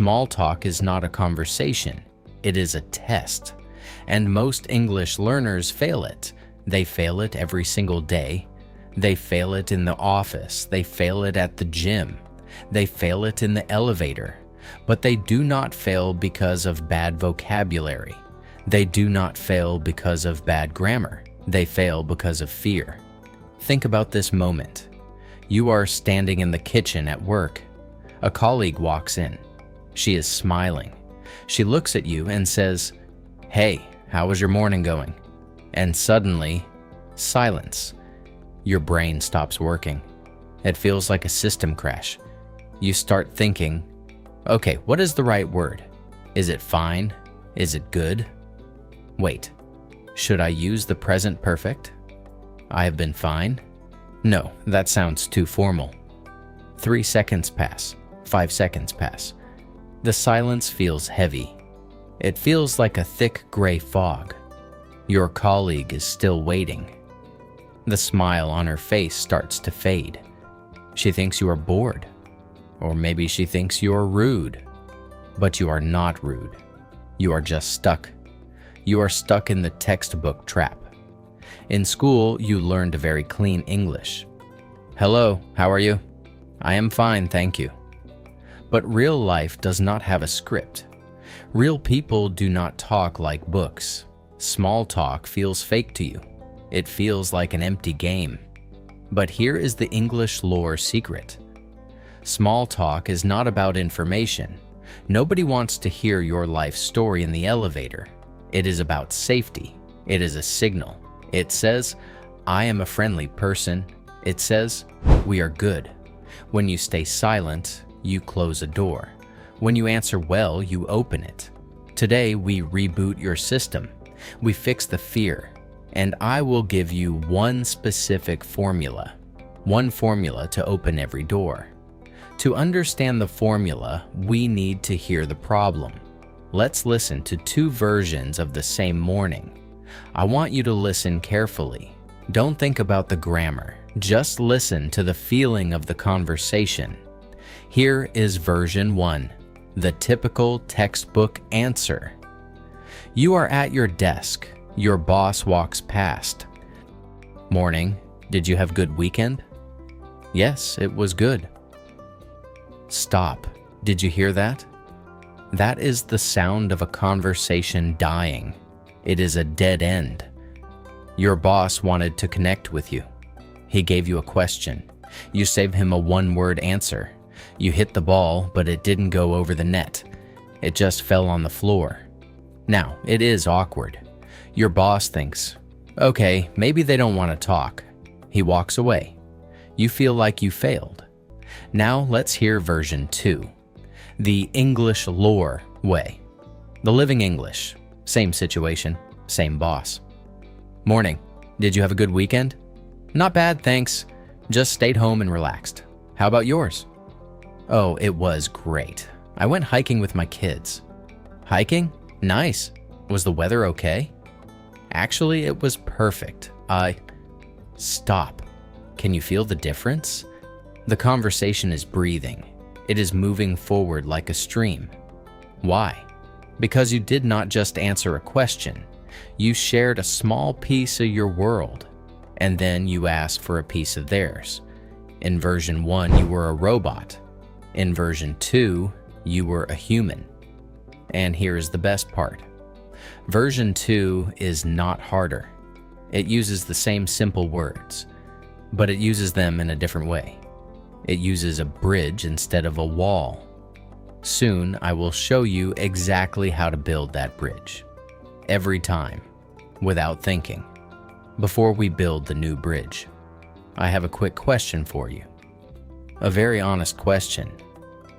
Small talk is not a conversation. It is a test. And most English learners fail it. They fail it every single day. They fail it in the office. They fail it at the gym. They fail it in the elevator. But they do not fail because of bad vocabulary. They do not fail because of bad grammar. They fail because of fear. Think about this moment. You are standing in the kitchen at work. A colleague walks in. She is smiling. She looks at you and says, "Hey, how was your morning going?" And suddenly, silence. Your brain stops working. It feels like a system crash. You start thinking, okay, what is the right word? Is it fine? Is it good? Wait, should I use the present perfect? I have been fine? No, that sounds too formal. 3 seconds pass. 5 seconds pass. The silence feels heavy. It feels like a thick gray fog. Your colleague is still waiting. The smile on her face starts to fade. She thinks you are bored. Or maybe she thinks you are rude. But you are not rude. You are just stuck. You are stuck in the textbook trap. In school, you learned very clean English. "Hello, how are you?" "I am fine, thank you." But real life does not have a script. Real people do not talk like books. Small talk feels fake to you. It feels like an empty game. But here is the English lore secret. Small talk is not about information. Nobody wants to hear your life story in the elevator. It is about safety. It is a signal. It says, "I am a friendly person." It says, "We are good." When you stay silent, you close a door. When you answer well, you open it. Today, we reboot your system. We fix the fear. And I will give you one specific formula. One formula to open every door. To understand the formula, we need to hear the problem. Let's listen to 2 versions of the same morning. I want you to listen carefully. Don't think about the grammar. Just listen to the feeling of the conversation. Here is version 1, the typical textbook answer. You are at your desk. Your boss walks past. "Morning, did you have a good weekend?" "Yes, it was good." Stop. Did you hear that? That is the sound of a conversation dying. It is a dead end. Your boss wanted to connect with you. He gave you a question. You saved him a one-word answer. You hit the ball, but it didn't go over the net. It just fell on the floor. Now, it is awkward. Your boss thinks, okay, maybe they don't want to talk. He walks away. You feel like you failed. Now let's hear version 2. The English lore way. The living English. Same situation, same boss. "Morning. Did you have a good weekend?" "Not bad, thanks. Just stayed home and relaxed. How about yours?" "Oh, it was great. I went hiking with my kids." "Hiking? Nice. Was the weather okay?" "Actually, it was perfect. Stop. Can you feel the difference? The conversation is breathing. It is moving forward like a stream. Why? Because you did not just answer a question. You shared a small piece of your world, and then you asked for a piece of theirs. In version 1, you were a robot. In version 2, you were a human. And here is the best part. Version 2 is not harder. It uses the same simple words, but it uses them in a different way. It uses a bridge instead of a wall. Soon, I will show you exactly how to build that bridge. Every time, without thinking. Before we build the new bridge, I have a quick question for you. A very honest question.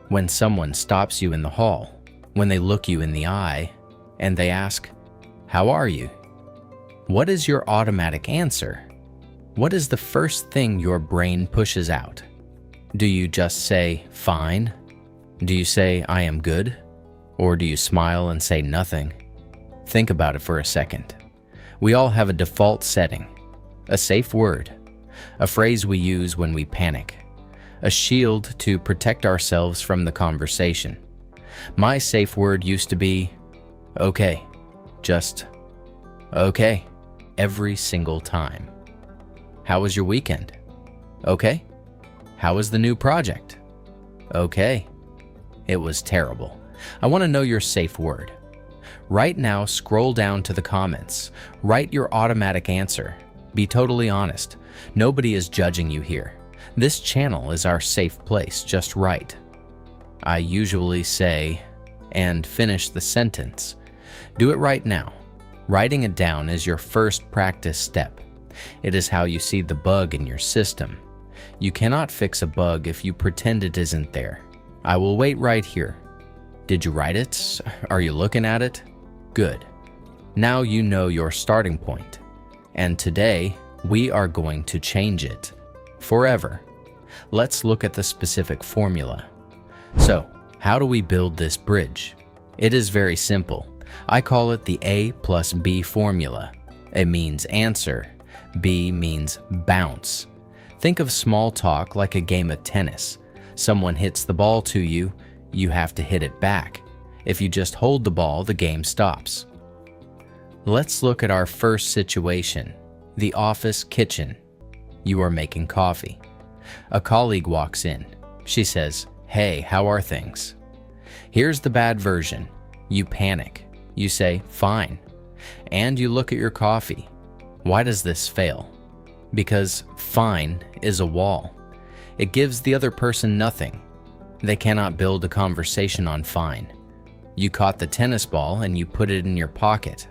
When someone stops you in the hall, when they look you in the eye, and they ask, "How are you?" What is your automatic answer? What is the first thing your brain pushes out? Do you just say, "Fine"? Do you say, "I am good"? Or do you smile and say nothing? Think about it for a second. We all have a default setting, a safe word, a phrase we use when we panic, a shield to protect ourselves from the conversation. My safe word used to be, okay, just okay, every single time. How was your weekend? Okay. How was the new project? Okay. It was terrible. I want to know your safe word. Right now, scroll down to the comments. Write your automatic answer. Be totally honest. Nobody is judging you here. This channel is our safe place, just write. I usually say, and finish the sentence. Do it right now. Writing it down is your first practice step. It is how you see the bug in your system. You cannot fix a bug if you pretend it isn't there. I will wait right here. Did you write it? Are you looking at it? Good. Now you know your starting point. And today, we are going to change it. Forever. Let's look at the specific formula. So, how do we build this bridge? It is very simple. I call it the A plus B formula. A means answer. B means bounce. Think of small talk like a game of tennis. Someone hits the ball to you, you have to hit it back. If you just hold the ball, the game stops. Let's look at our first situation, the office kitchen. You are making coffee. A colleague walks in. She says, "Hey, how are things?" Here's the bad version. You panic. You say, "Fine." And you look at your coffee. Why does this fail? Because fine is a wall. It gives the other person nothing. They cannot build a conversation on fine. You caught the tennis ball and you put it in your pocket.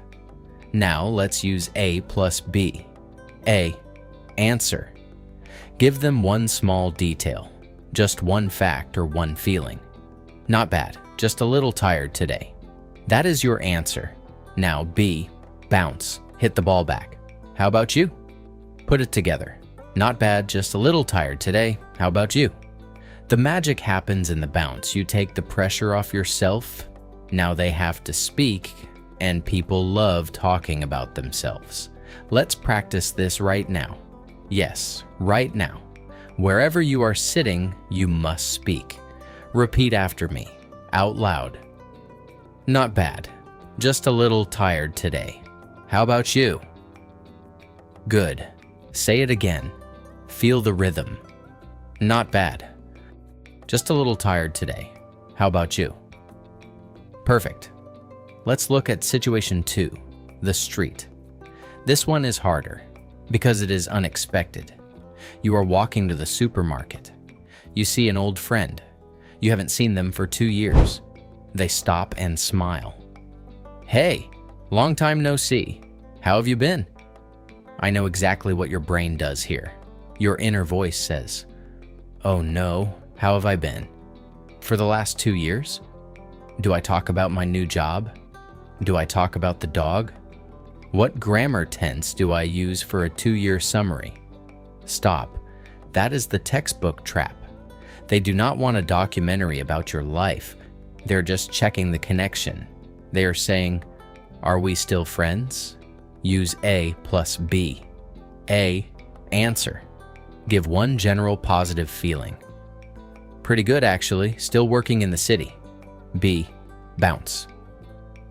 Now let's use A plus B. A, answer. Give them one small detail, just one fact or one feeling. Not bad, just a little tired today. That is your answer. Now B, bounce, hit the ball back. How about you? Put it together. Not bad, just a little tired today. How about you? The magic happens in the bounce. You take the pressure off yourself. Now they have to speak, and people love talking about themselves. Let's practice this right now. Yes, right now. Wherever you are sitting, you must speak. Repeat after me, out loud. Not bad, just a little tired today. How about you? Good. Say it again. Feel the rhythm. Not bad. Just a little tired today. How about you? Perfect. Let's look at situation 2, the street. This one is harder because it is unexpected. You are walking to the supermarket. You see an old friend. You haven't seen them for 2 years. They stop and smile. Hey, long time no see. How have you been? I know exactly what your brain does here. Your inner voice says, "Oh no, how have I been? For the last 2 years? Do I talk about my new job? Do I talk about the dog? What grammar tense do I use for a 2-year summary?" Stop. That is the textbook trap. They do not want a documentary about your life. They're just checking the connection. They are saying, "Are we still friends?" Use A plus B. A, answer. Give one general positive feeling. Pretty good, actually. Still working in the city. B, bounce.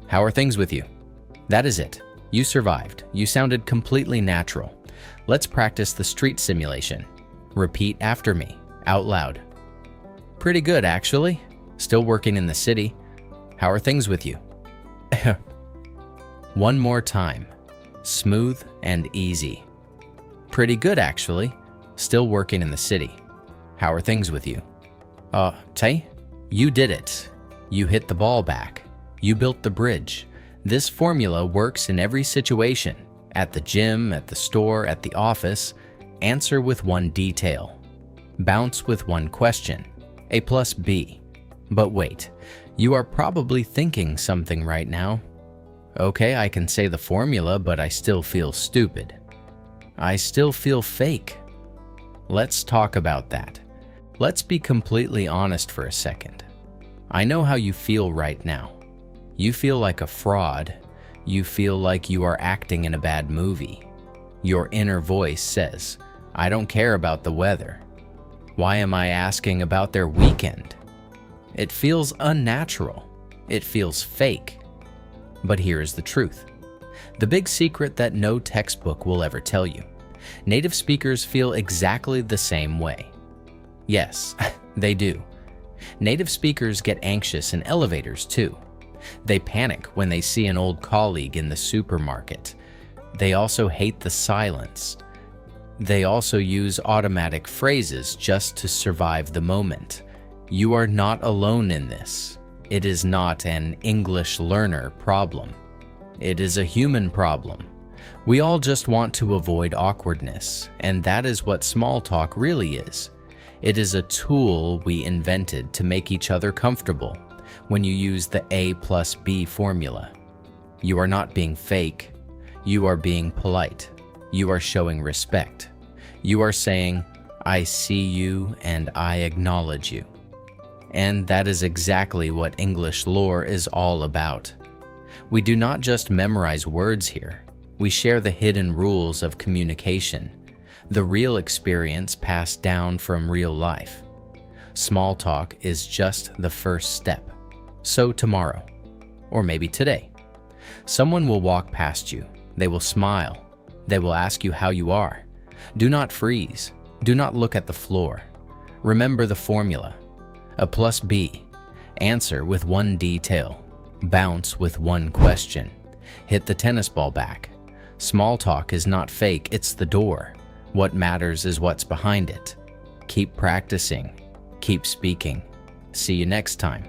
How are things with you? That is it. You survived. You sounded completely natural. Let's practice the street simulation. Repeat after me, out loud. Pretty good, actually. Still working in the city. How are things with you? One more time. Smooth and easy. Pretty good, actually. Still working in the city. How are things with you? Tay? You did it. You hit the ball back. You built the bridge. This formula works in every situation. At the gym, at the store, at the office. Answer with one detail. Bounce with one question. A plus B. But wait, you are probably thinking something right now. Okay, I can say the formula, but I still feel stupid. I still feel fake. Let's talk about that. Let's be completely honest for a second. I know how you feel right now. You feel like a fraud. You feel like you are acting in a bad movie. Your inner voice says, "I don't care about the weather. Why am I asking about their weekend?" It feels unnatural. It feels fake. But here is the truth. The big secret that no textbook will ever tell you. Native speakers feel exactly the same way. Yes, they do. Native speakers get anxious in elevators too. They panic when they see an old colleague in the supermarket. They also hate the silence. They also use automatic phrases just to survive the moment. You are not alone in this. It is not an English learner problem. It is a human problem. We all just want to avoid awkwardness, and that is what small talk really is. It is a tool we invented to make each other comfortable when you use the A+B formula. You are not being fake. You are being polite. You are showing respect. You are saying, I see you and I acknowledge you. And that is exactly what English lore is all about. We do not just memorize words here. We share the hidden rules of communication, the real experience passed down from real life. Small talk is just the first step. So tomorrow, or maybe today, someone will walk past you. They will smile. They will ask you how you are. Do not freeze. Do not look at the floor. Remember the formula. A+B. Answer with one detail. Bounce with one question. Hit the tennis ball back. Small talk is not fake, it's the door. What matters is what's behind it. Keep practicing. Keep speaking. See you next time.